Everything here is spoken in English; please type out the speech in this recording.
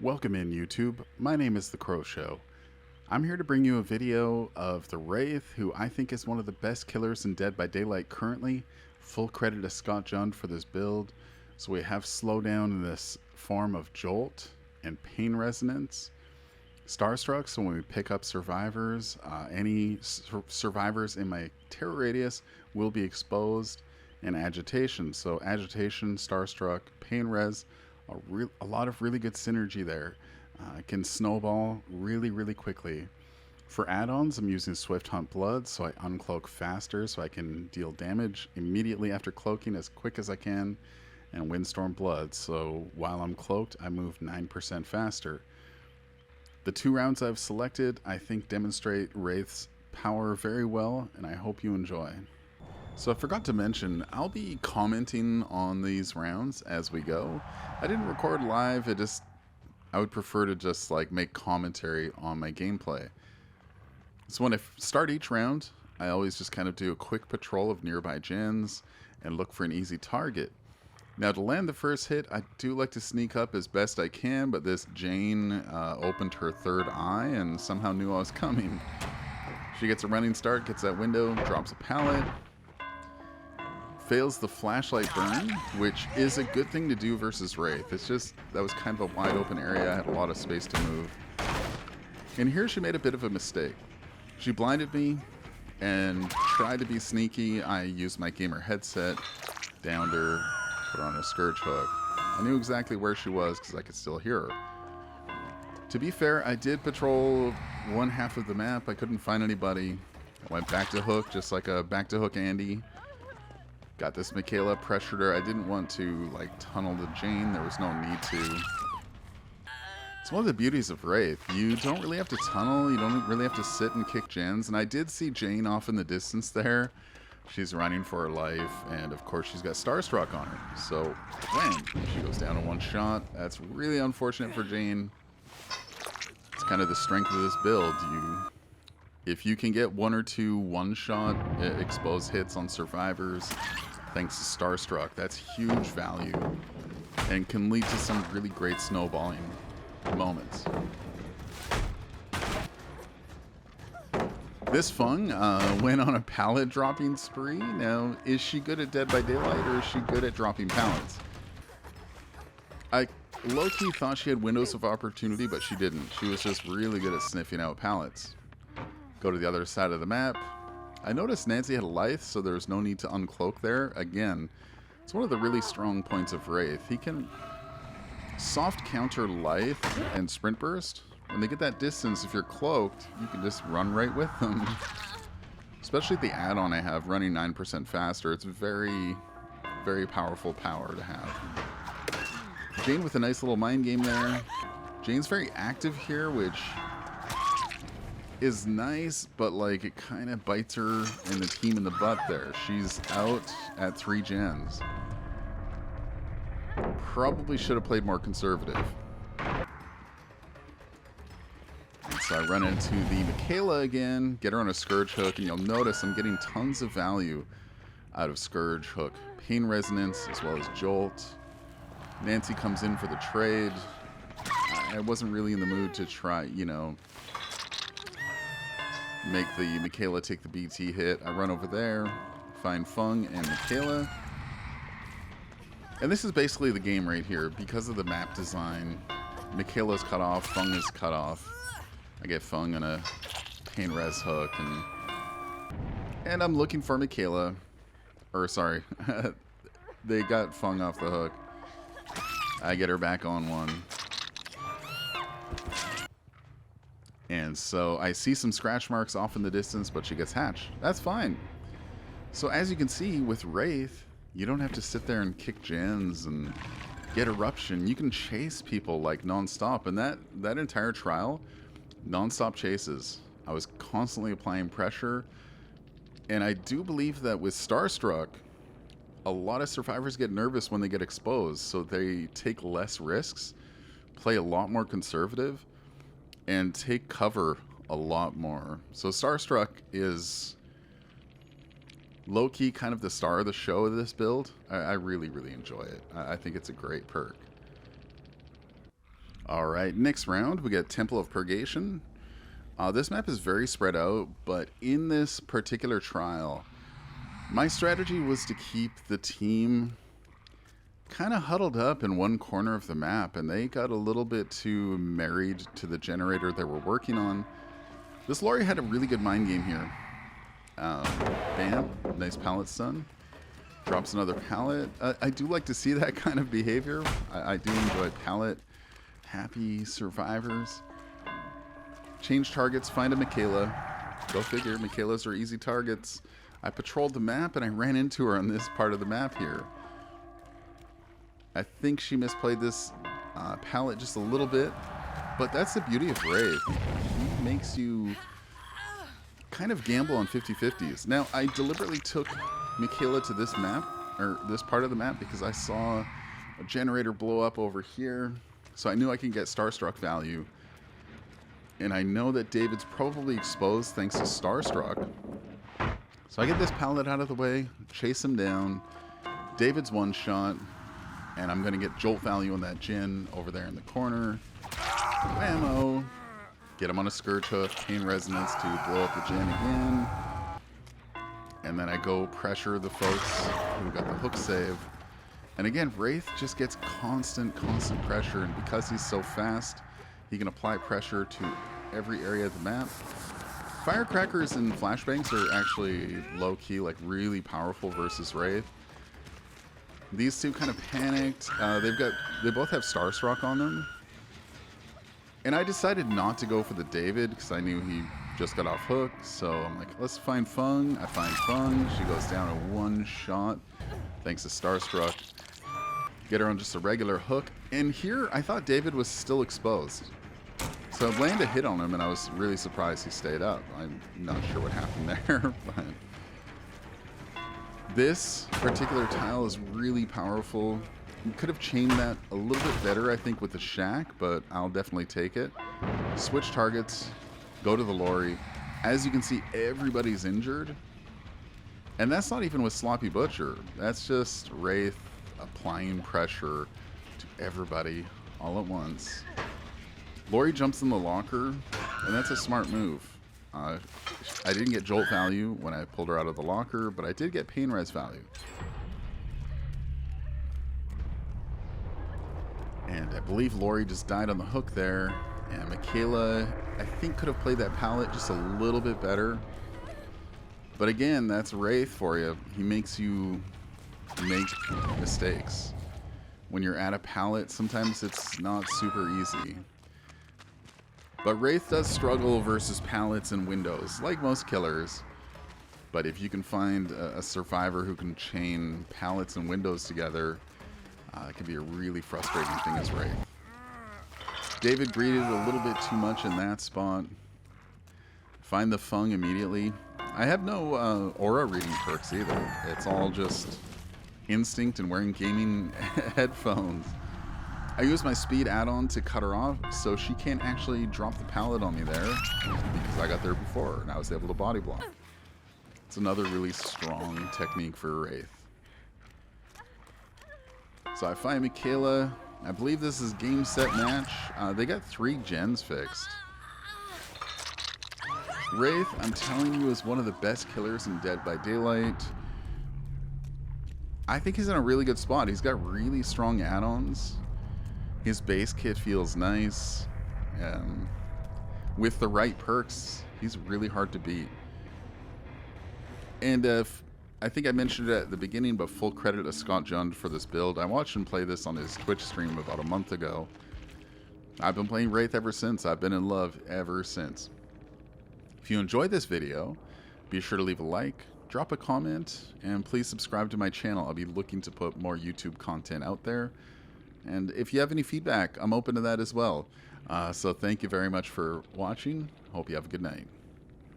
Welcome in YouTube, my name is The Crow Show. I'm here to bring you a video of the Wraith, who I think is one of the best killers in Dead by Daylight currently. Full credit to Scott Jund for this build. So we have slowdown in this form of Jolt and Pain Resonance. Starstruck, so when we pick up survivors, any survivors in my terror radius will be exposed. And Agitation, so Agitation, Starstruck, Pain Res, a lot of really good synergy there. It can snowball really quickly. For add-ons, I'm using Swift Hunt Blood, so I uncloak faster, so I can deal damage immediately after cloaking as quick as I can, and Windstorm Blood, so while I'm cloaked, I move 9% faster. The two rounds I've selected, I think, demonstrate Wraith's power very well, and I hope you enjoy. So I forgot to mention, I'll be commenting on these rounds as we go. I didn't record live, I would prefer to just like make commentary on my gameplay. So when I start each round, I always just kind of do a quick patrol of nearby gens and look for an easy target. Now to land the first hit, I do like to sneak up as best I can, but this Jane opened her third eye and somehow knew I was coming. She gets a running start, gets that window, drops a pallet. Fails the flashlight burn, which is a good thing to do versus Wraith. It's just, that was kind of a wide open area, I had a lot of space to move. And here she made a bit of a mistake. She blinded me and tried to be sneaky. I used my gamer headset, downed her, put her on a scourge hook. I knew exactly where she was because I could still hear her. To be fair, I did patrol one half of the map. I couldn't find anybody. I went back to hook, just like a back to hook Andy. Got this Michaela, pressured her. I didn't want to like tunnel the Jane. There was no need to. It's one of the beauties of Wraith. You don't really have to tunnel. You don't really have to sit and kick gens. And I did see Jane off in the distance there. She's running for her life. And of course she's got Starstruck on her. So wham, she goes down in one shot. That's really unfortunate for Jane. It's kind of the strength of this build. If you can get one or two one-shot exposed hits on survivors, thanks to Starstruck, that's huge value and can lead to some really great snowballing moments. This Fung went on a pallet dropping spree. Now, is she good at Dead by Daylight or is she good at dropping pallets? I low-key thought she had windows of opportunity, but she didn't. She was just really good at sniffing out pallets. Go to the other side of the map. I noticed Nancy had a Lithe, so there's no need to uncloak there. Again, it's one of the really strong points of Wraith. He can soft counter Lithe and Sprint Burst. When they get that distance, if you're cloaked, you can just run right with them. Especially the add-on I have, running 9% faster. It's very powerful power to have. Jane with a nice little mind game there. Jane's very active here, which is nice, but like it kind of bites her and the team in the butt there. She's out at 3 gens. Probably should have played more conservative. And so I run into the Michaela again, get her on a Scourge Hook, and you'll notice I'm getting tons of value out of Scourge Hook. Pain Resonance as well as Jolt. Nancy comes in for the trade. I wasn't really in the mood to try, you know, make the Michaela take the BT hit. I run over there, find Fung and Michaela. And this is basically the game right here. Because of the map design, Michaela's cut off, Fung is cut off. I get Fung on a Pain Res hook, and I'm looking for Michaela. Or sorry, they got Fung off the hook. I get her back on one. And so I see some scratch marks off in the distance, but she gets hatched. That's fine. So as you can see with Wraith, you don't have to sit there and kick gens and get eruption. You can chase people like non-stop. And that entire trial, non-stop chases. I was constantly applying pressure. And I do believe that with Starstruck, a lot of survivors get nervous when they get exposed. So they take less risks, play a lot more conservative, and take cover a lot more. So Starstruck is low-key kind of the star of the show of this build. I really enjoy it. I think it's a great perk. Alright, next round we get Temple of Purgation. This map is very spread out, but in this particular trial, my strategy was to keep the team kind of huddled up in one corner of the map, and they got a little bit too married to the generator they were working on. This Lori had a really good mind game here. Bam, nice pallet stun. Drops another pallet. I do like to see that kind of behavior. I do enjoy pallet happy survivors. Change targets, find a Michaela. Go figure, Michaelas are easy targets. I patrolled the map and I ran into her on this part of the map here. I think she misplayed this pallet just a little bit, but that's the beauty of Wraith. He makes you kind of gamble on 50-50s. Now, I deliberately took Michaela to this map, or this part of the map, because I saw a generator blow up over here, so I knew I could get Starstruck value. And I know that David's probably exposed thanks to Starstruck. So I get this pallet out of the way, chase him down. David's one shot, and I'm going to get Jolt value on that Jin over there in the corner. Whammo! Get him on a Scourge Hoof, Pain Resonance to blow up the Jin again. And then I go pressure the folks who got the hook save. And again, Wraith just gets constant pressure, and because he's so fast, he can apply pressure to every area of the map. Firecrackers and flashbangs are actually low-key, like really powerful versus Wraith. These two kind of panicked. They both have Starstruck on them. And I decided not to go for the David because I knew he just got off hook. So I'm like, let's find Fung. I find Fung. She goes down a one shot thanks to Starstruck. Get her on just a regular hook. And here, I thought David was still exposed. So I landed a hit on him, and I was really surprised he stayed up. I'm not sure what happened there, but this particular tile is really powerful. You could have chained that a little bit better, I think, with the Shack, but I'll definitely take it. Switch targets, go to the Lori. As you can see, everybody's injured. And that's not even with Sloppy Butcher. That's just Wraith applying pressure to everybody all at once. Lori jumps in the locker, and that's a smart move. I didn't get Jolt value when I pulled her out of the locker, but I did get Pain Res value. And I believe Lori just died on the hook there. And Michaela, I think, could have played that pallet just a little bit better. But again, that's Wraith for you. He makes you make mistakes. When you're at a pallet, sometimes it's not super easy. But Wraith does struggle versus pallets and windows, like most killers. But if you can find a survivor who can chain pallets and windows together, it can be a really frustrating thing as Wraith. David greeted a little bit too much in that spot. Find the Fung immediately. I have no aura reading perks either. It's all just instinct and wearing gaming headphones. I use my speed add-on to cut her off, so she can't actually drop the pallet on me there, because I got there before and I was able to body block. It's another really strong technique for Wraith. So I find Michaela. I believe this is game, set, match. They got 3 gens fixed. Wraith, I'm telling you, is one of the best killers in Dead by Daylight. I think he's in a really good spot. He's got really strong add-ons. His base kit feels nice. With the right perks, he's really hard to beat. And I think I mentioned it at the beginning, but full credit to Scott Jund for this build. I watched him play this on his Twitch stream about a month ago. I've been playing Wraith ever since. I've been in love ever since. If you enjoyed this video, be sure to leave a like, drop a comment, and please subscribe to my channel. I'll be looking to put more YouTube content out there. And if you have any feedback, I'm open to that as well. So thank you very much for watching. Hope you have a good night.